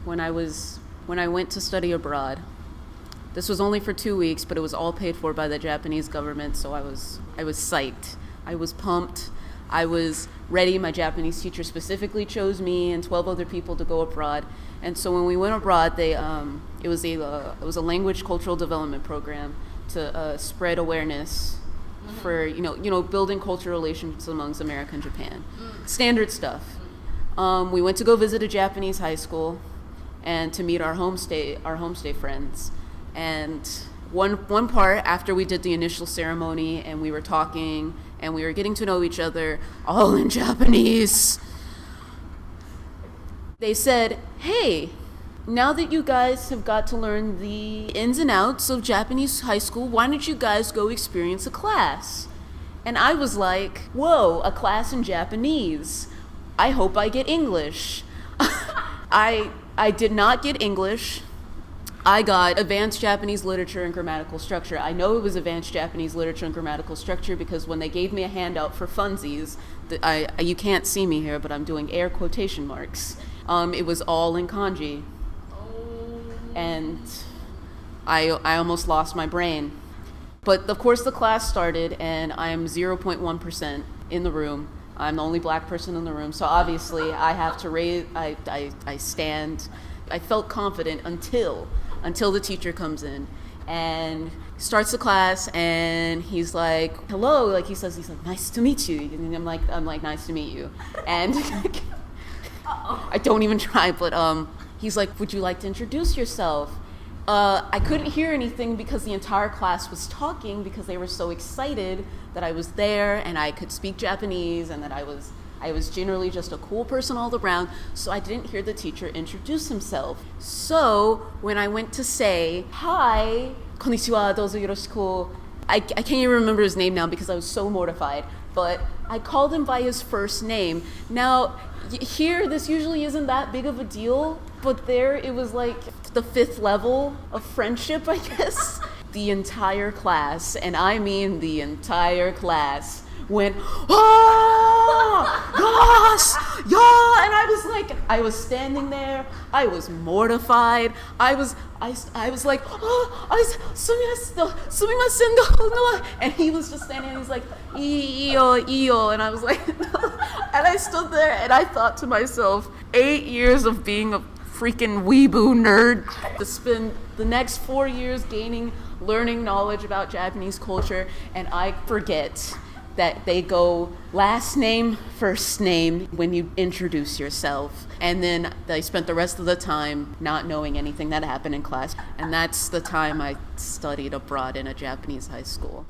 when I went to study abroad. This was only for 2 weeks, but it was all paid for by the Japanese government, so I was psyched. I was pumped. I was ready. My Japanese teacher specifically chose me and 12 other people to go abroad. And so when we went abroad, it was a language cultural development program to spread awareness for building cultural relations amongst America and Japan. Standard stuff. We went to go visit a Japanese high school and to meet our homestay friends. And one part after we did the initial ceremony and we were talking and we were getting to know each other all in Japanese, they said, "Hey, now that you guys have got to learn the ins and outs of Japanese high school, why don't you guys go experience a class?" And I was like, whoa, a class in Japanese. I hope I get English. I did not get English. I got advanced Japanese literature and grammatical structure. I know it was advanced Japanese literature and grammatical structure because when they gave me a handout for funsies, you can't see me here, but I'm doing air quotation marks. It was all in kanji. And I almost lost my brain. But of course the class started and I am 0.1% in the room. I'm the only black person in the room, so obviously I have to I stand. I felt confident until the teacher comes in and starts the class and he's like, "Hello," like he says, "Nice to meet you." And I'm like, "Nice to meet you." And I don't even try, but he's like, "Would you like to introduce yourself?" I couldn't hear anything because the entire class was talking because they were so excited that I was there and I could speak Japanese and that I was generally just a cool person all around, so I didn't hear the teacher introduce himself. So when I went to say, "Hi, konnichiwa, dozo yoroshiku," I can't even remember his name now because I was so mortified, but I called him by his first name. Now, here, this usually isn't that big of a deal, but there it was like the 5th level of friendship, I guess. The entire class, and I mean the entire class, went, "Oh, gosh, yeah," and I was standing there, I was mortified, I was like, "Oh, sumimasen," and he was just standing there, he's like, "Iyo," and I was like, and I stood there and I thought to myself, 8 years of being a freaking weeboo nerd to spend the next 4 years learning knowledge about Japanese culture, and I forget that they go last name, first name when you introduce yourself. And then I spent the rest of the time not knowing anything that happened in class. And that's the time I studied abroad in a Japanese high school.